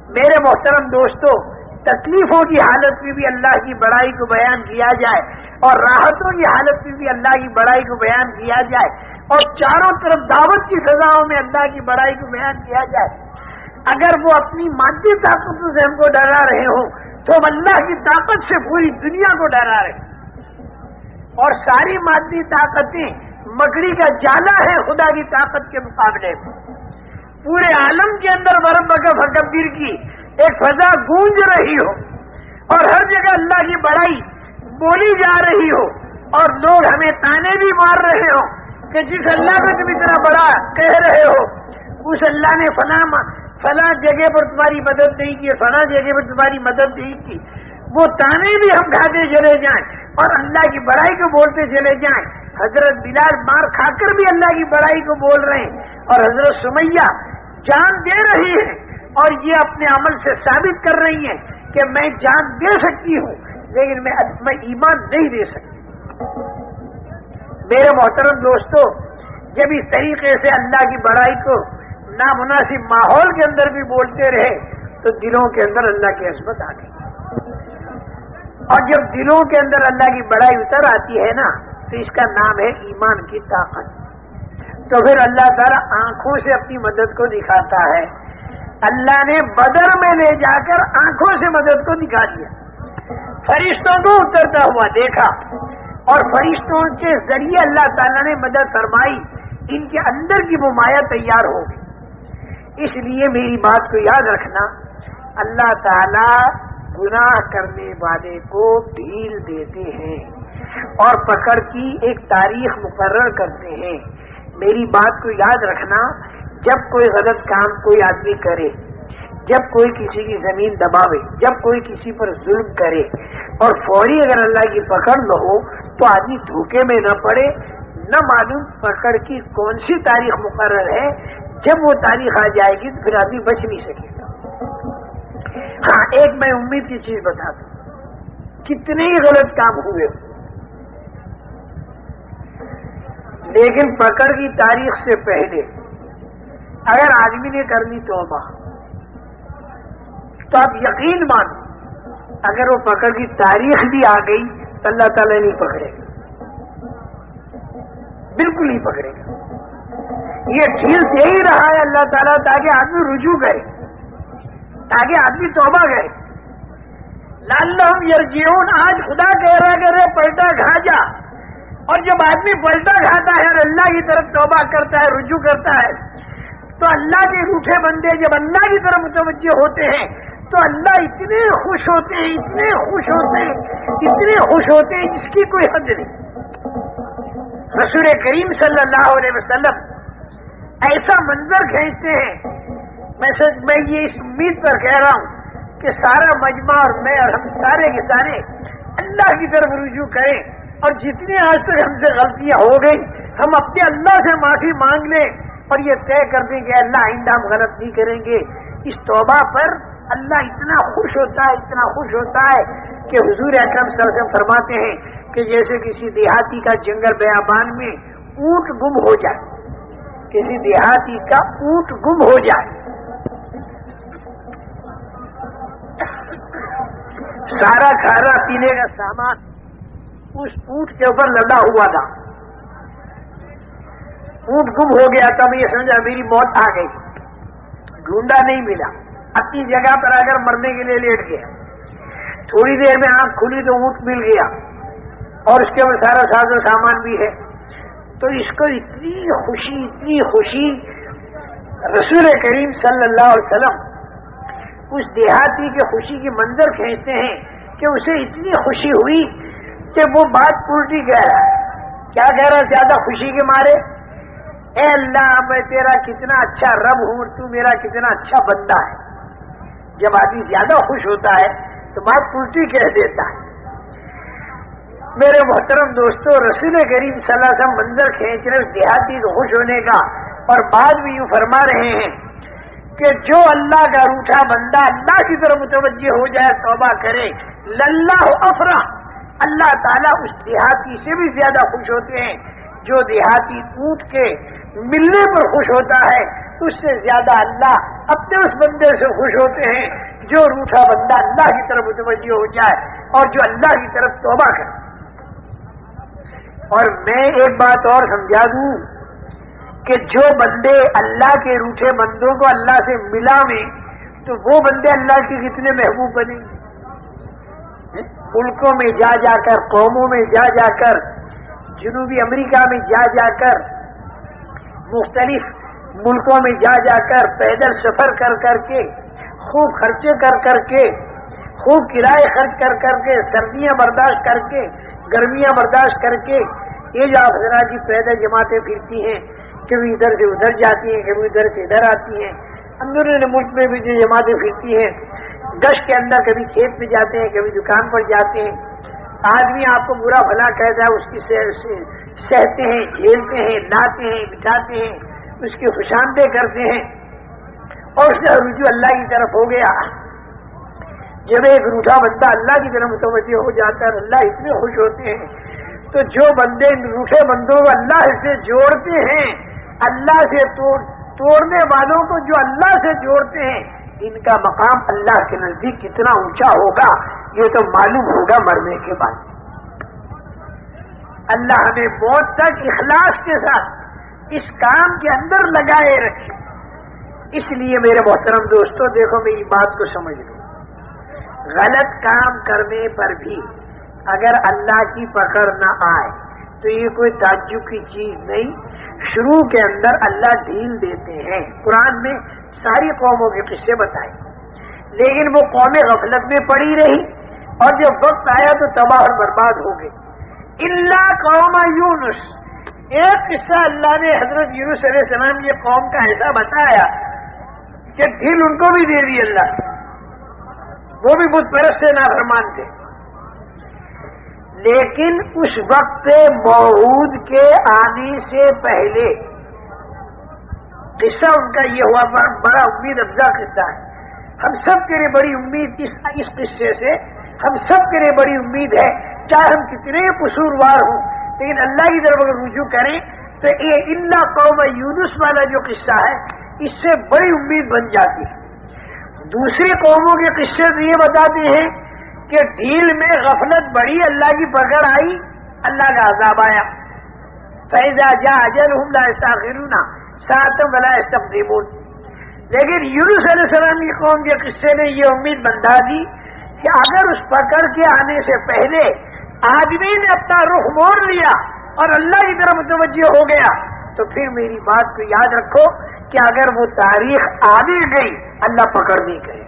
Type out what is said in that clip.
میرے محترم دوستو، تکلیفوں کی حالت میں بھی اللہ کی بڑائی کو بیان کیا جائے اور راحتوں کی حالت میں بھی اللہ کی بڑائی کو بیان کیا جائے اور چاروں طرف دعوت کی فضاؤں میں اللہ کی بڑائی کو بیان کیا جائے۔ اگر وہ اپنی مادی طاقتوں سے ہم کو ڈرا رہے ہوں تو ہم اللہ کی طاقت سے پوری دنیا کو ڈرا رہے ہیں، اور ساری مادی طاقتیں مکڑی کا جالا ہے خدا کی طاقت کے مقابلے میں۔ پورے عالم کے اندر ورب فکبر کی ایک فضا گونج رہی ہو اور ہر جگہ اللہ کی بڑائی بولی جا رہی ہو اور لوگ ہمیں تانے بھی مار رہے ہو کہ جس اللہ کو تم اتنا بڑا کہہ رہے ہو اس اللہ نے فلاں جگہ پر تمہاری مدد نہیں کی، فلاں جگہ پر تمہاری مدد نہیں کی، وہ تانے بھی ہم کھاتے چلے جائیں اور اللہ کی بڑائی کو بولتے چلے جائیں۔ حضرت بلال مار کھا کر بھی اللہ کی بڑائی کو بول رہے ہیں اور حضرت سمیہ جان دے رہی ہے اور یہ اپنے عمل سے ثابت کر رہی ہیں کہ میں جان دے سکتی ہوں لیکن میں ایمان نہیں دے سکتی۔ میرے محترم دوستو، جب اس طریقے سے اللہ کی بڑائی کو نامناسب ماحول کے اندر بھی بولتے رہے تو دلوں کے اندر اللہ کی عظمت آ گئی، اور جب دلوں کے اندر اللہ کی بڑائی اتر آتی ہے نا تو اس کا نام ہے ایمان کی طاقت۔ تو پھر اللہ تعالیٰ آنکھوں سے اپنی مدد کو دکھاتا ہے۔ اللہ نے بدر میں لے جا کر آنکھوں سے مدد کو دکھا دیا، فرشتوں کو اترتا ہوا دیکھا اور فرشتوں کے ذریعے اللہ تعالیٰ نے مدد فرمائی، ان کے اندر کی وہ مایا تیار ہو گئی۔ اس لیے میری بات کو یاد رکھنا، اللہ تعالیٰ گناہ کرنے والے کو ڈھیل دیتے ہیں اور پکڑ کی ایک تاریخ مقرر کرتے ہیں۔ میری بات کو یاد رکھنا، جب کوئی غلط کام کوئی آدمی کرے، جب کوئی کسی کی زمین دباوے، جب کوئی کسی پر ظلم کرے اور فوری اگر اللہ کی پکڑ نہ ہو تو آدمی دھوکے میں نہ پڑے، نہ معلوم پکڑ کی کون سی تاریخ مقرر ہے، جب وہ تاریخ آ جائے گی تو پھر آدمی بچ نہیں سکے گا۔ ہاں، ایک میں امید کی چیز بتا دوں، کتنے ہی غلط کام ہوئے لیکن پکڑ کی تاریخ سے پہلے اگر آدمی نے کر لی توبہ تو آپ یقین مانو اگر وہ پکڑ کی تاریخ بھی آ گئی تو اللہ تعالیٰ نہیں پکڑے گا، بالکل نہیں پکڑے گا۔ یہ ڈھیل دے ہی رہا ہے اللہ تعالیٰ تاکہ آدمی رجوع کرے، تاکہ آدمی توبہ کرے۔ لعلہم یرجعون، آج خدا کہہ رہا کہ رے پلٹا کھا جا، اور جب آدمی پلٹا کھاتا ہے اور اللہ کی طرف توبہ کرتا ہے، رجوع کرتا ہے، تو اللہ کے روٹھے بندے جب اللہ کی طرف متوجہ ہوتے ہیں تو اللہ اتنے خوش ہوتے ہیں، اتنے خوش ہوتے ہیں، اتنے خوش ہوتے ہیں جس کی کوئی حد نہیں۔ رسول کریم صلی اللہ علیہ وسلم ایسا منظر کھینچتے ہیں، میں یہ اس امید پر کہہ رہا ہوں کہ سارا مجمع اور میں اور ہم سارے کے سارے اللہ کی طرف رجوع کریں اور جتنی آج تک ہم سے غلطیاں ہو گئی ہم اپنے اللہ سے معافی مانگ لیں اور یہ طے کر دیں کہ اللہ آئندہ ہم غلط نہیں کریں گے۔ اس توبہ پر اللہ اتنا خوش ہوتا ہے، اتنا خوش ہوتا ہے کہ حضور اکرم صلی اللہ علیہ وسلم فرماتے ہیں کہ جیسے کسی دیہاتی کا جنگل بیابان میں اونٹ گم ہو جائے، کسی دیہاتی کا اونٹ گم ہو جائے، سارا کھانا پینے کا سامان اس اونٹ کے اوپر لدا ہوا تھا، اونٹ گم ہو گیا تب یہ سمجھا میری موت آ گئی، ڈھونڈا نہیں ملا، اپنی جگہ پر آ کر مرنے کے لیے لیٹ گیا، تھوڑی دیر میں آنکھ کھلی تو اونٹ مل گیا اور اس کے اوپر سارا ساز و سامان بھی ہے۔ تو اس کو اتنی خوشی رسول کریم صلی اللہ علیہ وسلم اس دیہاتی کے خوشی کی منظر کھینچتے ہیں کہ اسے اتنی خوشی ہوئی کہ وہ بات الٹی کہہ رہا ہے، کیا کہہ رہا ہے زیادہ خوشی کے مارے، اے اللہ میں تیرا کتنا اچھا رب ہوں، تو میرا کتنا اچھا بندہ ہے۔ جب آدمی زیادہ خوش ہوتا ہے تو بات الٹی کہہ دیتا ہے۔ میرے محترم دوستو، رسول کریم صلی اللہ علیہ وسلم منظر کھینچ رہے دیہاتی کو خوش ہونے کا، اور بعد بھی یوں فرما رہے ہیں کہ جو اللہ کا روٹھا بندہ اللہ کی طرف متوجہ ہو جائے، توبہ کرے، للہ افرح، اللہ تعالیٰ اس دیہاتی سے بھی زیادہ خوش ہوتے ہیں۔ جو دیہاتی اونٹ کے ملنے پر خوش ہوتا ہے اس سے زیادہ اللہ اپنے اس بندے سے خوش ہوتے ہیں جو روٹھا بندہ اللہ کی طرف متوجہ ہو جائے اور جو اللہ کی طرف توبہ کرے. اور میں ایک بات اور سمجھا دوں کہ جو بندے اللہ کے روٹھے بندوں کو اللہ سے ملاویں تو وہ بندے اللہ کے کتنے محبوب بنے گے. ملکوں میں جا جا کر، قوموں میں جا جا کر، جنوبی امریکہ میں جا جا کر، مختلف ملکوں میں جا جا کر، پیدل سفر کر کر کے، خوب خرچے کر کر کے، خوب کرائے خرچ کر کر کے، سردیاں برداشت کر کے، گرمیاں برداشت کر کے یہ جو افسرا کی پیدل جماعتیں پھرتی ہیں، کبھی ادھر سے ادھر جاتی ہیں، کبھی ادھر سے ادھر آتی ہیں. اندرون ملک میں بھی جو جماعتیں پھرتی ہیں، گشت کے اندر کبھی کھیت میں جاتے ہیں، کبھی دکان پر جاتے ہیں. آدمی آپ کو برا بھلا کہتا ہے، اس کی سہتے ہیں، جھیلتے ہیں، لاتے ہیں، بٹھاتے ہیں، اس کی خوشامدیں کرتے ہیں اور اس کا رجوع اللہ کی طرف ہو گیا. جب ایک روٹھا بندہ اللہ کی طرف متوجہ ہو جاتا ہے، اللہ اتنے خوش ہوتے ہیں. تو جو بندے ان روٹھے بندوں کو اللہ سے جوڑتے ہیں، اللہ سے توڑنے والوں کو جو اللہ سے جوڑتے ہیں، ان کا مقام اللہ کے نزدیک کتنا اونچا ہوگا یہ تو معلوم ہوگا مرنے کے بعد. اللہ ہمیں موت تک اخلاص کے ساتھ اس کام کے اندر لگائے رکھے. اس لیے میرے محترم دوستو، دیکھو میری بات کو سمجھ لو. غلط کام کرنے پر بھی اگر اللہ کی پکڑ نہ آئے تو یہ کوئی تعجب کی چیز نہیں. شروع کے اندر اللہ ڈھیل دیتے ہیں. قرآن میں ساری قوموں کے قصے بتائے، لیکن وہ قومیں غفلت میں پڑی رہی اور جب وقت آیا تو تباہ اور برباد ہو گئی. الا قوم یونس، ایک قصہ اللہ نے حضرت یونس علیہ السلام کی قوم کا ایسا بتایا کہ ڈھیل ان کو بھی دے دی اللہ. وہ بھی بت پرست نافرمان تھے، لیکن اس وقت موعود کے آنے سے پہلے قصہ ان کا یہ ہوا، بڑا امید افزا قصہ ہے. ہم سب کے لیے بڑی امید اس قصے سے، ہم سب کے لیے بڑی امید ہے، چاہے ہم کتنے قصوروار ہوں لیکن اللہ کی طرف اگر رجوع کریں تو یہ الا قوم یونس والا جو قصہ ہے اس سے بڑی امید بن جاتی ہے. دوسری قوموں کے قصے تو یہ بتاتے ہیں کہ ڈھیل میں غفلت بڑی، اللہ کی پکڑ آئی، اللہ کا عذاب آیا. فَإِذَا جَاءَ أَجَلُهُمْ لَا يَسْتَأْخِرُونَ سَاعَةً وَلَا يَسْتَقْدِمُونَ. لیکن یونس علیہ السلام کی قوم کے قصے نے یہ امید بندھا دی کہ اگر اس پکڑ کے آنے سے پہلے آدمی نے اپنا رخ موڑ لیا اور اللہ کی طرف متوجہ ہو گیا تو پھر میری بات کو یاد رکھو کہ اگر وہ تاریخ آگے گئی اللہ پکڑ نہیں کرے.